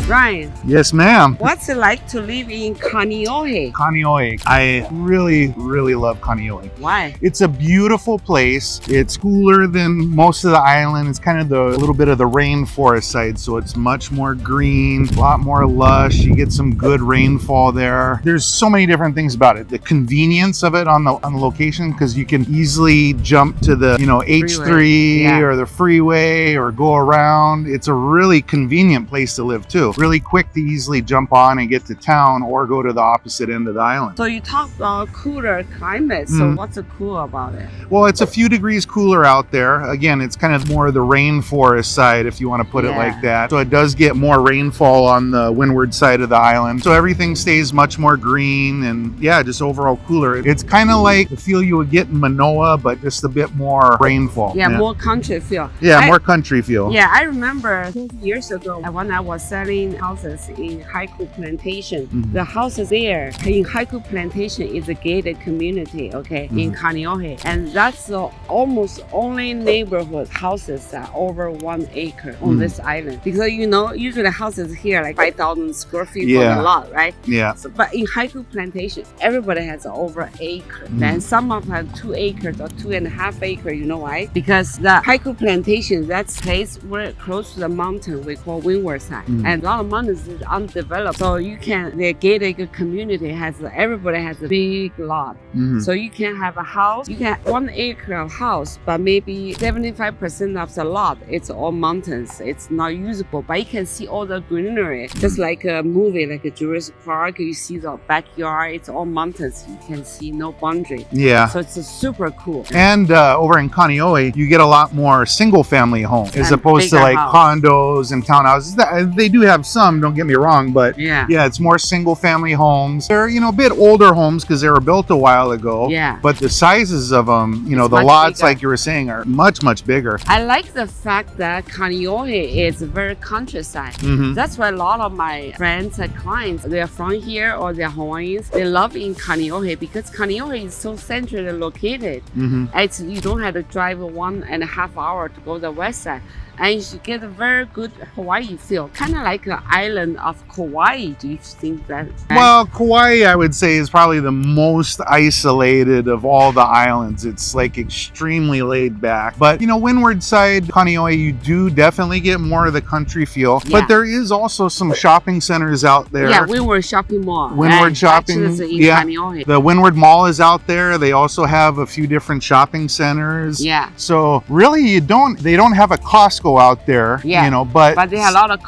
Ryan, Yes, ma'am. what's it like to live in Kaneohe? Kaneohe. I really, really love Kaneohe. Why? It's a beautiful place. It's cooler than most of the island. It's kind of a little bit of the rainforest side, so it's much more green, a lot more lush. You get some good rainfall there. There's so many different things about it. The convenience of it on the location, because you can easily jump to the H3 or the freeway or go around. It's a really convenient place to live too. Really quick to easily jump on and get to town or go to the opposite end of the island. So you talk about cooler climate. So what's so cool about it? Well, it's a few degrees cooler out there. Again, it's kind of more of the rainforest side, if you want to put it like that. So it does get more rainfall on the windward side of the island. So everything stays much more green and just overall cooler. It's kind of like the feel you would get in Manoa, but just a bit more rainfall. More country feel. More country feel. Yeah, I remember 20 years ago when I was selling houses in Haiku Plantation. The houses there in Haiku Plantation is a gated community, in Kaneohe. And that's the almost only neighborhood houses that are over 1 acre on this island. Because usually houses here like 5,000 square feet for the lot, right? Yeah. So, but in Haiku Plantation, everybody has over an acre. And some of them have 2 acres or 2.5 acres. You know why? Because the Haiku Plantation, that's place where close to the mountain we call windward side. And a lot of mountains is undeveloped. So the gated community everybody has a big lot. So you can have a house, you can have 1 acre of house, but maybe 75% of the lot, it's all mountains. It's not usable, but you can see all the greenery. Just like a movie, like a Jurassic Park, you see the backyard, it's all mountains. You can see no boundary. Yeah. So it's super cool. And over in Kaneohe, you get a lot more single family homes as opposed to like condos and townhouses. They do have some, don't get me wrong, but it's more single family homes. They're, a bit older homes because they were built a while ago. Yeah. But the sizes of them, the lots, like you were saying, are much, much bigger. I like the fact that Kaneohe is very countryside. That's why a lot of my friends and clients, they're from here or they're Hawaiians, they love in Kaneohe because Kaneohe is so centrally located. You don't have to drive 1.5 hours to go to the west side. And you get a very good Hawaii feel, kind of like the island of Kauai. Do you think that? Well, Kauai, I would say, is probably the most isolated of all the islands. It's like extremely laid back. But, windward side, Kaneohe, you do definitely get more of the country feel. But there is also some shopping centers out there. Yeah, Windward Shopping Mall. Windward Shopping. Kaneohe. The Windward Mall is out there. They also have a few different shopping centers. Yeah. So really, they don't have a Costco out there, but they have a lot of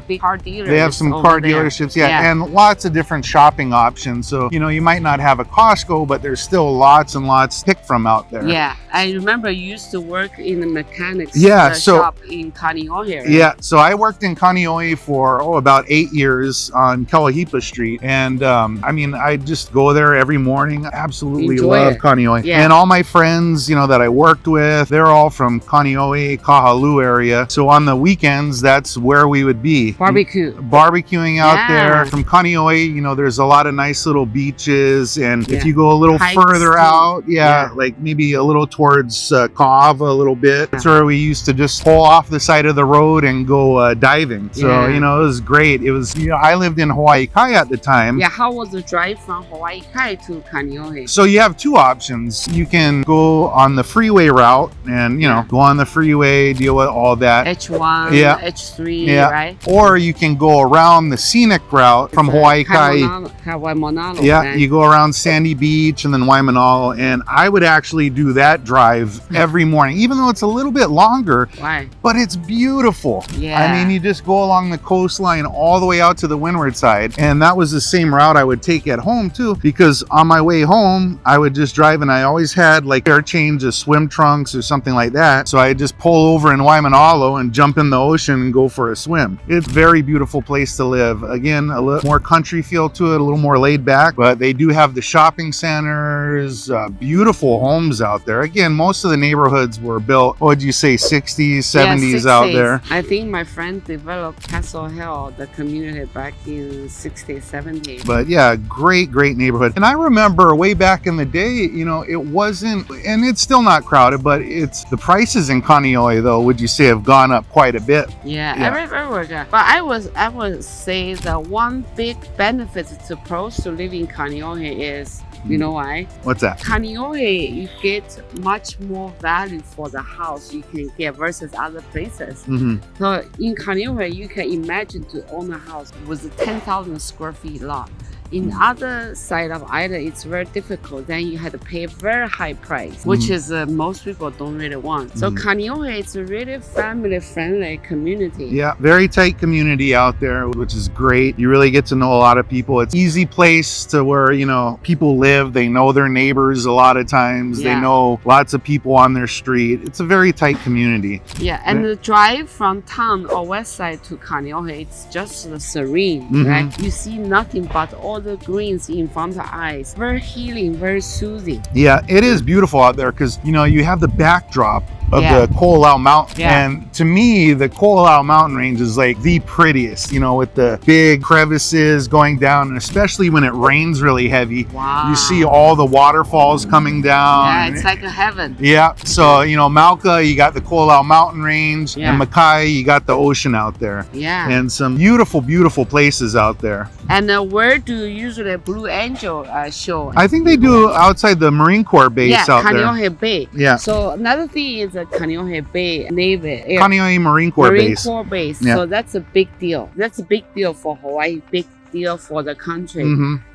big car dealers. They have some car dealerships, and lots of different shopping options. So, you might not have a Costco, but there's still lots and lots to pick from out there. Yeah, I remember you used to work in the mechanics shop in Kaneohe. Right? Yeah, so I worked in Kaneohe for about 8 years on Kalahipa Street, and I just go there every morning. Absolutely love Kaneohe. Yeah. And all my friends, that I worked with, they're all from Kaneohe, Kahalu area. So on the weekends, that's where we would be. Barbecuing out there. From Kaneohe, there's a lot of nice little beaches. And if you go a little further out, like maybe a little towards Kaava a little bit, that's where we used to just pull off the side of the road and go diving. So, it was great. It was, I lived in Hawaii Kai at the time. Yeah, how was the drive from Hawaii Kai to Kaneohe? So you have two options. You can go on the freeway route and, go on the freeway, deal with all that. H1, H3, right? Or you can go around the scenic route from Hawaii Kai. Waimanalo. Yeah, you go around Sandy Beach and then Waimanalo. And I would actually do that drive every morning, even though it's a little bit longer. Why? But it's beautiful. Yeah. You just go along the coastline all the way out to the windward side. And that was the same route I would take at home too, because on my way home, I would just drive and I always had like air change of swim trunks or something like that. So I just pull over in Waimanalo and jump in the ocean and go for a swim. It's a very beautiful place to live. Again, a little more country feel to it, a little more laid back, but they do have the shopping centers, beautiful homes out there. Again, most of the neighborhoods were built, what would you say, 60s, 70s out there. I think my friend developed Castle Hill, the community, back in 60s, 70s. But yeah, great neighborhood. And I remember way back in the day, it wasn't, and it's still not crowded, but it's the prices in Kaneohe though, would you say, have gone up quite a bit? Yeah. Everywhere. But But I would say the one big benefit to pros to live in Kaneohe is, you know why? What's that? Kaneohe, you get much more value for the house you can get versus other places. So in Kaneohe, you can imagine to own a house with a 10,000 square feet lot. In other side of island, it's very difficult. Then you have to pay a very high price, which is most people don't really want. So Kaneohe, it's a really family-friendly community. Yeah, very tight community out there, which is great. You really get to know a lot of people. It's an easy place to where, you know, people live. They know their neighbors a lot of times. They know lots of people on their street. It's a very tight community. Yeah, and the drive from town or west side to Kaneohe, it's just serene, right? You see nothing but all the greens in front of the eyes. Very healing, very soothing. Yeah, it is beautiful out there because, you know, you have the backdrop of the Ko'olau Mountain. And to me, the Ko'olau Mountain range is like the prettiest, you know, with the big crevices going down, and especially when it rains really heavy. Wow. You see all the waterfalls coming down. Yeah, it's like a heaven. Yeah, so, you know, Mauka, you got the Ko'olau Mountain range, and Makai, you got the ocean out there. Yeah. And some beautiful, beautiful places out there. And where do usually Blue Angel show? I think they do outside the Marine Corps base out there. Kaneohe Bay. Yeah. So another thing is the Kaneohe Bay Navy. Kaneohe Marine Corps base. Marine Corps base. Yeah. So that's a big deal. That's a big deal for Hawaii, big deal for the country.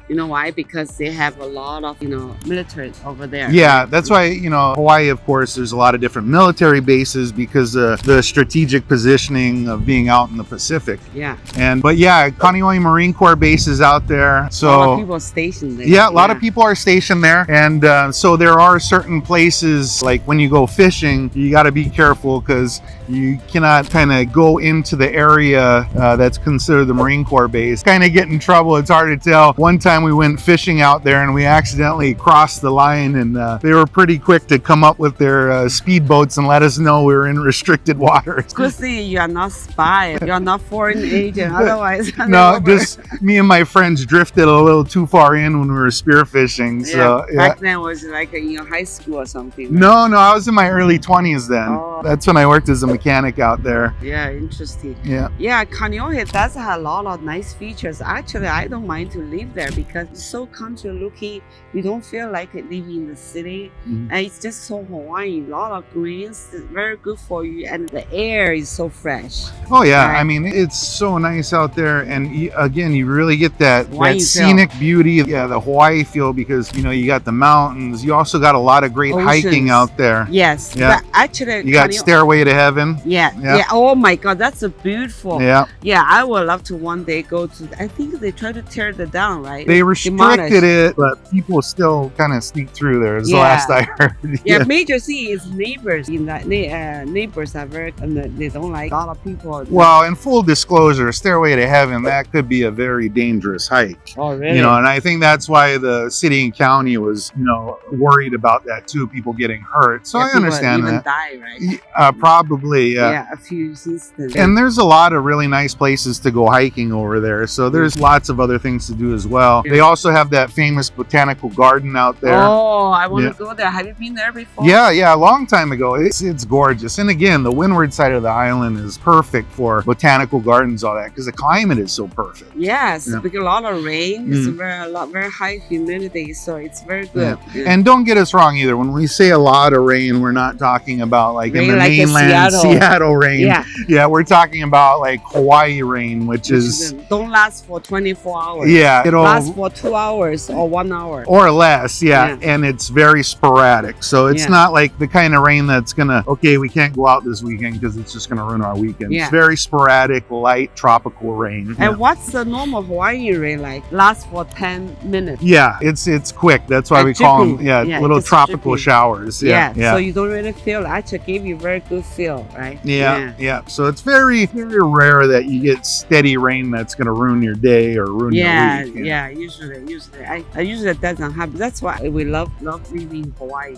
You know why? Because they have a lot of, you know, military over there. Yeah, that's why, you know, Hawaii, of course, there's a lot of different military bases because the strategic positioning of being out in the Pacific. Yeah. But yeah, Kaneohe Marine Corps base is out there. So a lot of people stationed there. Yeah, a lot of people are stationed there. And so there are certain places, like when you go fishing, you got to be careful because you cannot kind of go into the area that's considered the Marine Corps base. Kind of get in trouble. It's hard to tell. One time we went fishing out there and we accidentally crossed the line, and they were pretty quick to come up with their speedboats and let us know we were in restricted waters. Good thing you are not spy. You are not foreign agent. Otherwise, no, just me and my friends drifted a little too far in when we were spearfishing. So back then was like in your high school or something. Right? No, I was in my early 20s then. Oh. That's when I worked as a mechanic out there. Yeah, interesting. Yeah. Yeah, Kaneohe does have a lot of nice features. Actually, I don't mind to live there because it's so country looking. You don't feel like living in the city. And it's just so Hawaiian. A lot of greens. It's very good for you. And the air is so fresh. Oh, yeah. Right? I mean, it's so nice out there. And again, you really get that scenic beauty. Yeah, the Hawaii feel because, you know, you got the mountains. You also got a lot of great hiking out there. Yes. Yeah. But actually, you got Stairway to Heaven. Yeah. Oh, my God. That's a beautiful. Yeah. Yeah, I would love to one day go to. I think they try to tear it down, right? They restricted it, but people still kind of sneak through there. Is the last I heard. Yeah, major thing is neighbors. In that neighbors are very, they don't like a lot of people. Well, in full disclosure, Stairway to Heaven, that could be a very dangerous hike. Oh, really? You know, and I think that's why the city and county was, you know, worried about that too. People getting hurt. So I understand even that. Die, right? Probably. Yeah, a few instances. And there's a lot of really nice places to go hiking over there. So there's lots of other things to do as well. They also have that famous botanical garden out there. Oh, I want to go there. Have you been there before? Yeah, a long time ago. It's gorgeous. And again, the windward side of the island is perfect for botanical gardens, all that, because the climate is so perfect. Yes, because a lot of rain. It's very high humidity, so it's very good. Yeah. And don't get us wrong either. When we say a lot of rain, we're not talking about like rain in the mainland Seattle rain. Yeah, we're talking about like Hawaii rain, which is don't last for 24 hours. Yeah, it'll last for 2 hours or 1 hour or less. Yeah, and it's very sporadic. So it's not like the kind of rain that's gonna we can't go out this weekend because it's just gonna ruin our weekend. It's very sporadic, light tropical rain. And what's the normal Hawaii rain like? Lasts for 10 minutes. Yeah, it's quick. That's why we call them little tropical showers. Yeah. So you don't really feel. Actually, gave you very good feel, right? Yeah. So it's very, very rare that you get steady rain that's gonna ruin your day or ruin your week. Yeah. usually I usually doesn't happen. That's why we love living in Hawaii.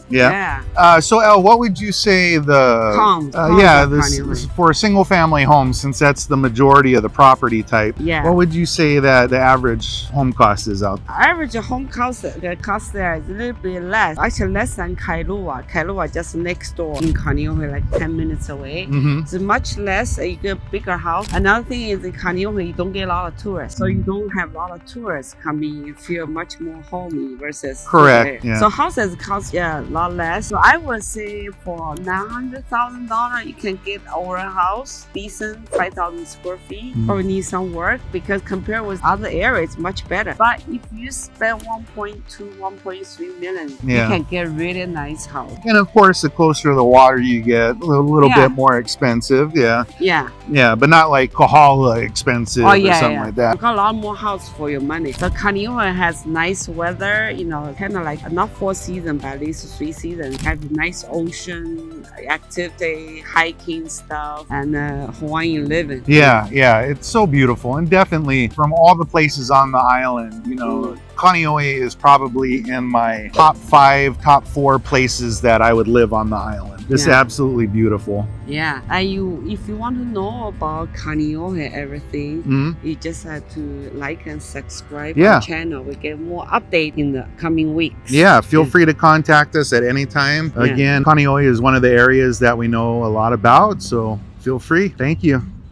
So Elle, what would you say this for a single family home, since that's the majority of the property type? What would you say that the average home cost is out there? Average home cost, the cost there is a little bit less. Actually less than Kailua. Kailua just next door in Kaneohe, like 10 minutes away. It's much less. You get a bigger house. Another thing is in Kaneohe, you don't get a lot of tourists. So you don't have a lot of tourists coming. You feel much more homey versus correct. So houses cost a lot less. So I would say for $900,000 you can get our house, decent, 5,000 square feet. Probably need some work because compared with other areas, it's much better. But if you spend 1.2, 1.3 million, you can get a really nice house. And of course, the closer to the water you get, a little bit more expensive. But not like Kohala expensive or something like that. You got a lot more house for your money. So Kaneohe has nice weather, you know, kind of like not 4 seasons, but at least 3 seasons. Have nice ocean activity, hiking stuff, and Hawaiian living. It's so beautiful. And definitely from all the places on the island, you know, Kaneohe is probably in my top 5, top 4 places that I would live on the island. It's absolutely beautiful. And if you want to know about Kaneohe everything, you just have to like and subscribe our channel. We get more update in the coming weeks. Feel free to contact us at any time. Again, Kaneohe is one of the areas that we know a lot about, so feel free. Thank you.